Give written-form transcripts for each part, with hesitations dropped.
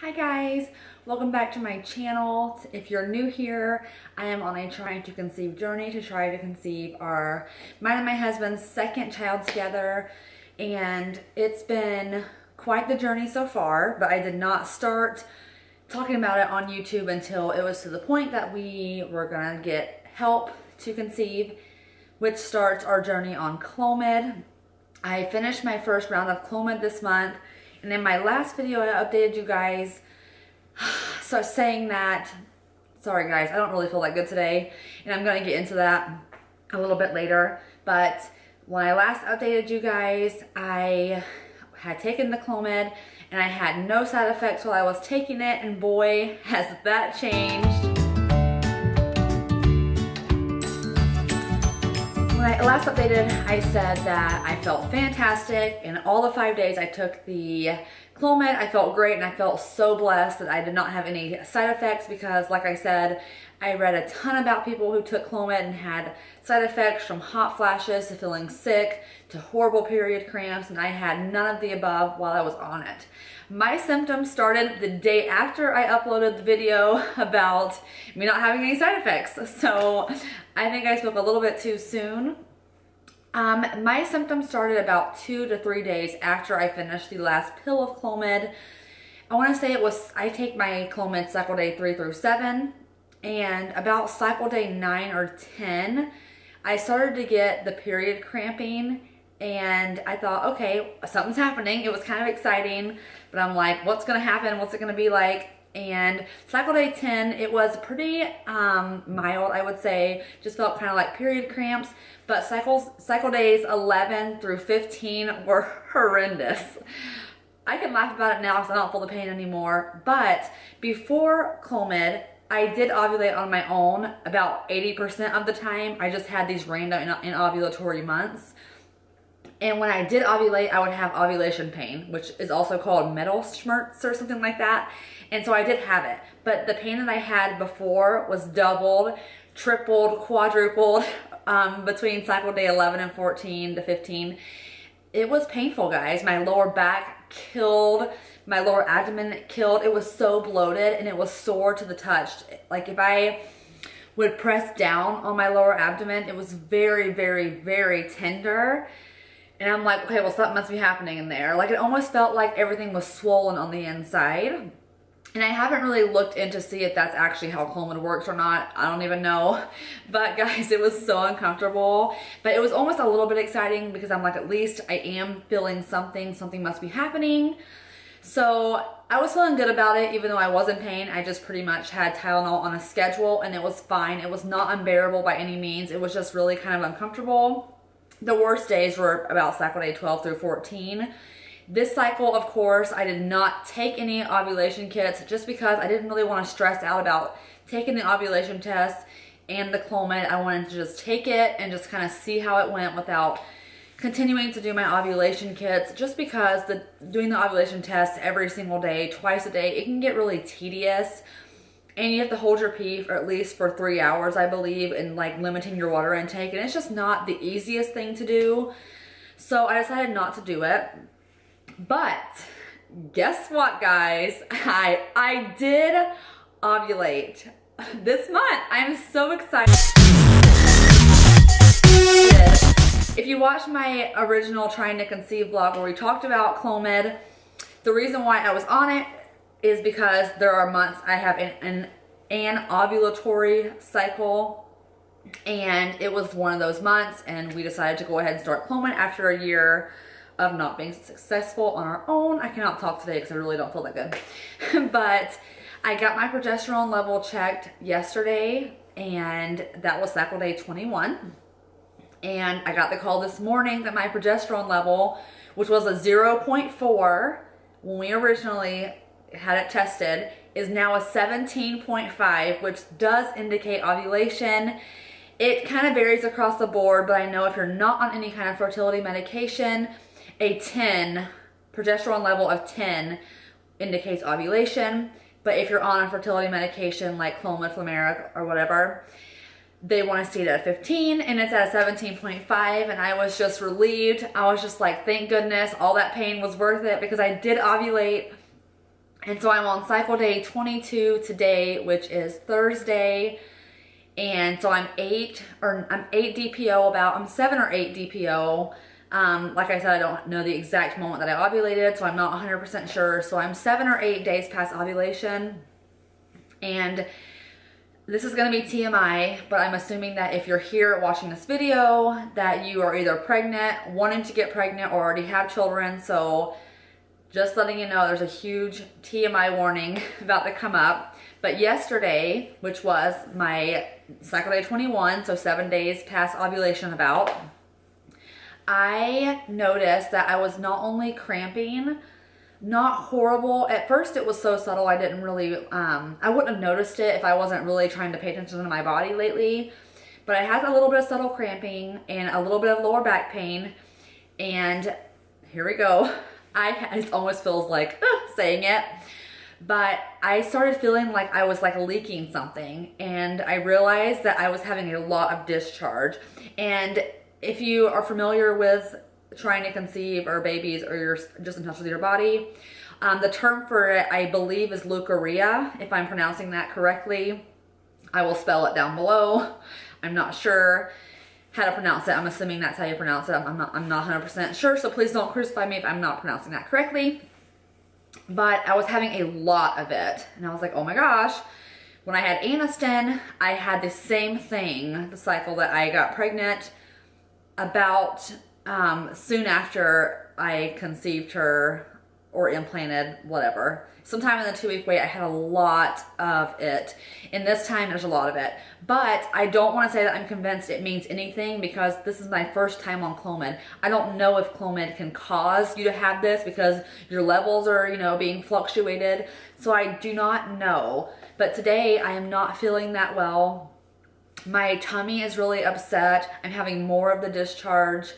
Hi guys, welcome back to my channel. If you're new here, I am on a trying to conceive journey to try to conceive mine and my husband's second child together, and it's been quite the journey so far, but I did not start talking about it on YouTube until it was to the point that we were gonna get help to conceive, which starts our journey on Clomid. I finished my first round of Clomid this month, and in my last video I updated you guys so saying that, sorry guys, I don't really feel that good today, and I'm going to get into that a little bit later, but when I last updated you guys, I had taken the Clomid and I had no side effects while I was taking it, and boy has that changed. When I last updated, I said that I felt fantastic. In all the 5 days I took the Clomid, I felt great, and I felt so blessed that I did not have any side effects because, like I said, I read a ton about people who took Clomid and had side effects, from hot flashes to feeling sick to horrible period cramps, and I had none of the above while I was on it. My symptoms started the day after I uploaded the video about me not having any side effects, so I think I spoke a little bit too soon. My symptoms started about 2 to 3 days after I finished the last pill of Clomid. I want to say I take my Clomid cycle day 3 through 7, and about cycle day 9 or 10, I started to get the period cramping, and I thought, okay, something's happening. It was kind of exciting, but I'm like, what's going to happen? What's it going to be like? And cycle day 10, it was pretty mild, I would say. Just felt kind of like period cramps, but cycle days 11 through 15 were horrendous. I can laugh about it now because I don't feel the pain anymore, but before Clomid, I did ovulate on my own about 80% of the time. I just had these random ovulatory months. And when I did ovulate, I would have ovulation pain, which is also called metal schmerz or something like that. And so I did have it. But the pain that I had before was doubled, tripled, quadrupled between cycle day 11 and 14 to 15. It was painful, guys. My lower back killed. My lower abdomen killed. It was so bloated and it was sore to the touch. Like if I would press down on my lower abdomen, it was very, very, very tender. And I'm like, okay, well, something must be happening in there. Like, it almost felt like everything was swollen on the inside. And I haven't really looked in to see if that's actually how Clomid works or not. I don't even know. But guys, it was so uncomfortable. But it was almost a little bit exciting because I'm like, at least I am feeling something. Something must be happening. So I was feeling good about it, even though I was in pain. I just pretty much had Tylenol on a schedule, and it was fine. It was not unbearable by any means. It was just really kind of uncomfortable. The worst days were about cycle day 12 through 14. This cycle, of course, I did not take any ovulation kits just because I didn't really want to stress out about taking the ovulation test and the Clomid. I wanted to just take it and just kind of see how it went without continuing to do my ovulation kits, just because doing the ovulation test every single day, twice a day, it can get really tedious. And you have to hold your pee for at least for 3 hours, I believe, and like limiting your water intake. And it's just not the easiest thing to do. So I decided not to do it. But guess what, guys? I did ovulate this month. I'm so excited. If you watched my original Trying to Conceive vlog where we talked about Clomid, the reason why I was on it is because there are months I have an ovulatory cycle, and it was one of those months, and we decided to go ahead and start Clomid after a year of not being successful on our own. I cannot talk today because I really don't feel that good. But I got my progesterone level checked yesterday, and that was cycle day 21. And I got the call this morning that my progesterone level, which was a 0.4 when we originally had it tested, is now a 17.5, which does indicate ovulation. It kind of varies across the board, but I know if you're not on any kind of fertility medication, a 10, progesterone level of 10 indicates ovulation. But if you're on a fertility medication like Clomid, Flammaric, or whatever, they want to see it at 15, and it's at a 17.5, and I was just relieved. I was just like, thank goodness, all that pain was worth it, because I did ovulate And so I'm on cycle day 22 today, which is Thursday. And so I'm 8 DPO about. I'm 7 or 8 DPO. Like I said, I don't know the exact moment that I ovulated, so I'm not 100% sure. So I'm 7 or 8 days past ovulation. And this is gonna be TMI, but I'm assuming that if you're here watching this video, that you are either pregnant, wanting to get pregnant, or already have children. So just letting you know, there's a huge TMI warning about to come up. But yesterday, which was my cycle day 21, so 7 days past ovulation about, I noticed that I was not only cramping, not horrible. At first it was so subtle I didn't really, I wouldn't have noticed it if I wasn't really trying to pay attention to my body lately. But I had a little bit of subtle cramping and a little bit of lower back pain. And here we go. It almost feels like saying it. But I started feeling like I was like leaking something. And I realized that I was having a lot of discharge. And if you are familiar with trying to conceive or babies, or you're just in touch with your body, the term for it, I believe, is leukorrhea, if I'm pronouncing that correctly. I will spell it down below. I'm not sure how to pronounce it. I'm assuming that's how you pronounce it. I'm not 100% sure, so please don't crucify me if I'm not pronouncing that correctly. But I was having a lot of it, and I was like, oh my gosh. When I had Aniston, I had the same thing, the cycle that I got pregnant about soon after I conceived her or implanted, whatever. Sometime in the 2-week wait, I had a lot of it. And this time there's a lot of it. But I don't want to say that I'm convinced it means anything, because this is my first time on Clomid. I don't know if Clomid can cause you to have this because your levels are, you know, being fluctuated. So I do not know. But today I am not feeling that well. My tummy is really upset. I'm having more of the discharge.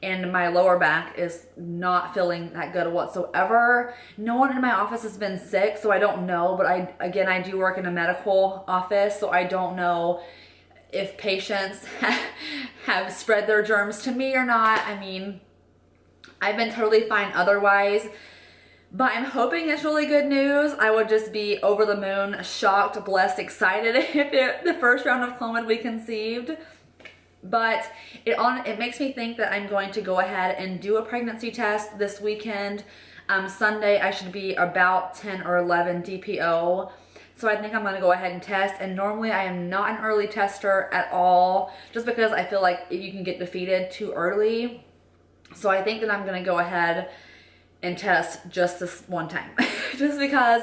And my lower back is not feeling that good whatsoever. No one in my office has been sick, so I don't know. But I do work in a medical office, so I don't know if patients have spread their germs to me or not. I mean, I've been totally fine otherwise. But I'm hoping it's really good news. I would just be over the moon, shocked, blessed, excited if the first round of Clomid we conceived. But it makes me think that I'm going to go ahead and do a pregnancy test this weekend. Sunday I should be about 10 or 11 DPO. So I think I'm going to go ahead and test. And normally I am not an early tester at all, just because I feel like you can get defeated too early. So I think that I'm going to go ahead and test just this one time. Just because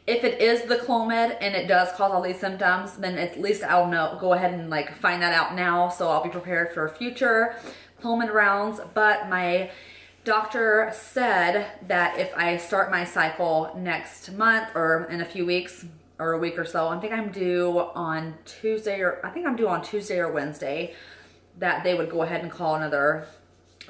if it is the Clomid and it does cause all these symptoms, then at least I'll know, go ahead and like find that out now, so I'll be prepared for future Clomid rounds. But my doctor said that if I start my cycle next month or in a few weeks or a week or so, I think I'm due on Tuesday or Wednesday, that they would go ahead and call another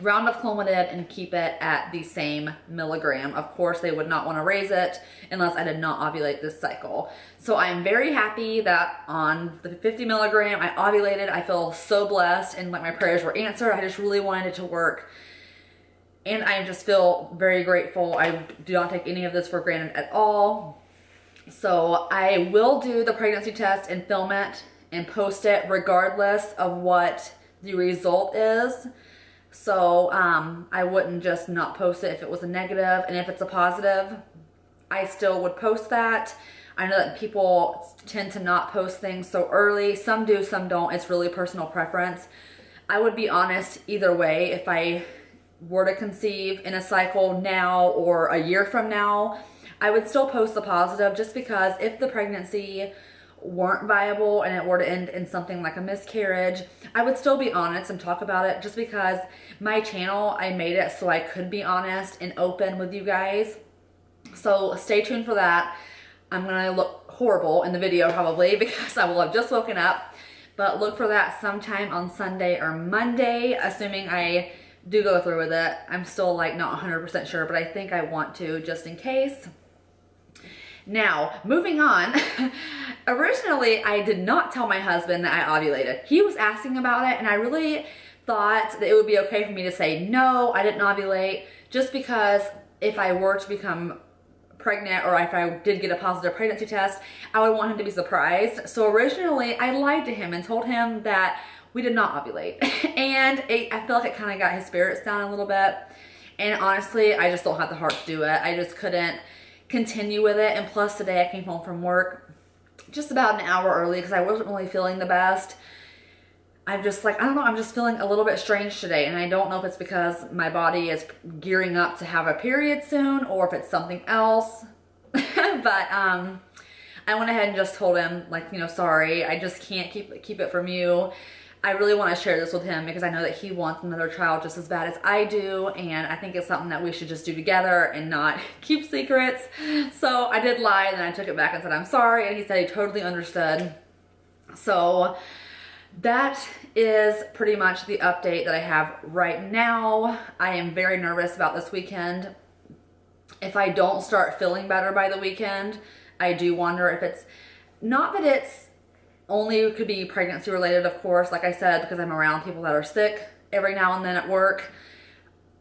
round of Clomid and keep it at the same milligram. Of course, they would not want to raise it unless I did not ovulate this cycle. So I'm very happy that on the 50 milligram, I ovulated. I feel so blessed, and like my prayers were answered. I just really wanted it to work. And I just feel very grateful. I do not take any of this for granted at all. So I will do the pregnancy test and film it and post it regardless of what the result is. So I wouldn't just not post it if it was a negative, and if it's a positive, I still would post that. I know that people tend to not post things so early. Some do, some don't. It's really personal preference. I would be honest either way. If I were to conceive in a cycle now or a year from now, I would still post the positive, just because if the pregnancy weren't viable and it were to end in something like a miscarriage, I would still be honest and talk about it, just because my channel, I made it so I could be honest and open with you guys. So stay tuned for that. I'm gonna look horrible in the video probably, because I will have just woken up, but look for that sometime on Sunday or Monday, assuming I do go through with it. I'm still like not 100% sure, but I think I want to, just in case. Now, moving on, originally I did not tell my husband that I ovulated. He was asking about it, and I really thought that it would be okay for me to say, no, I didn't ovulate, just because if I were to become pregnant or if I did get a positive pregnancy test, I would want him to be surprised. So originally I lied to him and told him that we did not ovulate. And I feel like it kind of got his spirits down a little bit. And honestly, I just don't have the heart to do it. I just couldn't continue with it. And plus today I came home from work just about an hour early because I wasn't really feeling the best. I'm just like, I don't know, I'm just feeling a little bit strange today. And I don't know if it's because my body is gearing up to have a period soon or if it's something else. But I went ahead and just told him, like, you know, sorry, I just can't keep it from you. I really want to share this with him because I know that he wants another child just as bad as I do, and I think it's something that we should just do together and not keep secrets. So I did lie, and then I took it back and said I'm sorry, and he said he totally understood. So that is pretty much the update that I have right now. I am very nervous about this weekend. If I don't start feeling better by the weekend, I do wonder if it's, not that it's only could be pregnancy related, of course, like I said, because I'm around people that are sick every now and then at work.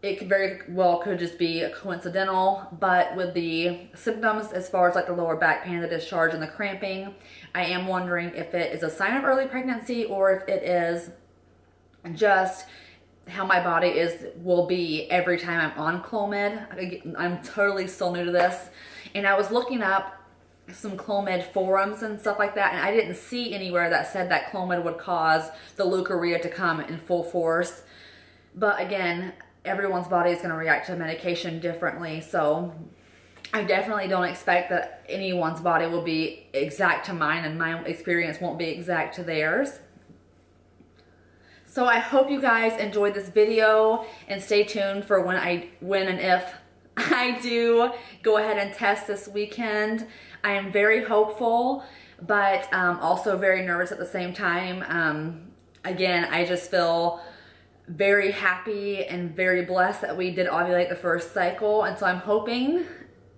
It could very well could just be coincidental, but with the symptoms as far as like the lower back pain, the discharge, and the cramping, I am wondering if it is a sign of early pregnancy or if it is just how my body will be every time I'm on Clomid. I'm totally still new to this, and I was looking up some Clomid forums and stuff like that, and I didn't see anywhere that said that Clomid would cause the leukorrhea to come in full force. But again, everyone's body is going to react to medication differently, so I definitely don't expect that anyone's body will be exact to mine, and my experience won't be exact to theirs. So I hope you guys enjoyed this video, and stay tuned for when and if I do go ahead and test this weekend. I am very hopeful, but also very nervous at the same time. Again, I just feel very happy and very blessed that we did ovulate the first cycle, and so I'm hoping,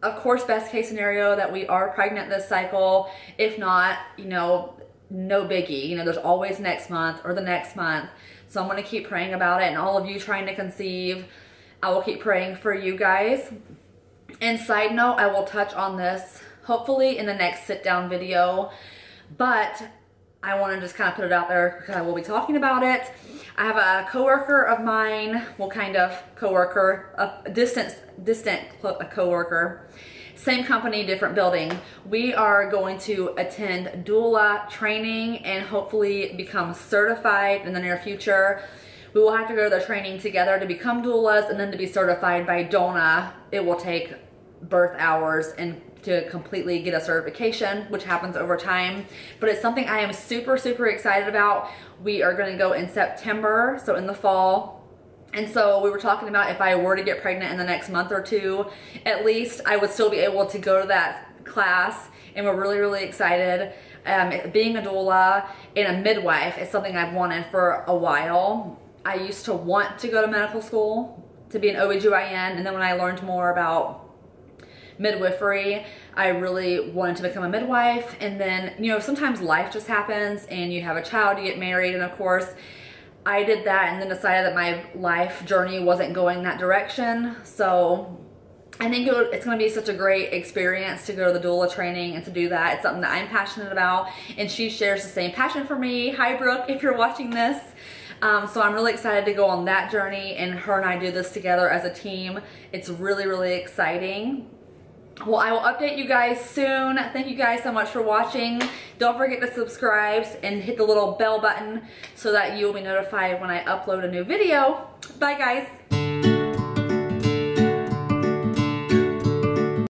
of course, best case scenario, that we are pregnant this cycle. If not, you know, no biggie. You know, there's always next month or the next month. So I'm going to keep praying about it, and all of you trying to conceive, I will keep praying for you guys. And side note, I will touch on this hopefully in the next sit down video, but I want to just kind of put it out there because I will be talking about it. I have a coworker of mine, well, kind of coworker, a distant coworker, same company, different building. We are going to attend Doula training and hopefully become certified in the near future. We will have to go to the training together to become doulas, and then to be certified by Doula, it will take birth hours and to completely get a certification, which happens over time. But it's something I am super, super excited about. We are going to go in September, so in the fall. And so we were talking about if I were to get pregnant in the next month or two, at least I would still be able to go to that class, and we're really, really excited. Being a doula and a midwife is something I've wanted for a while. I used to want to go to medical school to be an OBGYN, and then when I learned more about midwifery, I really wanted to become a midwife. And then, you know, sometimes life just happens and you have a child, you get married, and of course I did that and then decided that my life journey wasn't going that direction. So I think it's going to be such a great experience to go to the doula training and to do that. It's something that I'm passionate about, and she shares the same passion for me. Hi Brooke, if you're watching this. So I'm really excited to go on that journey, and her and I do this together as a team. It's really, really exciting. Well, I will update you guys soon. Thank you guys so much for watching. Don't forget to subscribe and hit the little bell button so that you will be notified when I upload a new video. Bye guys.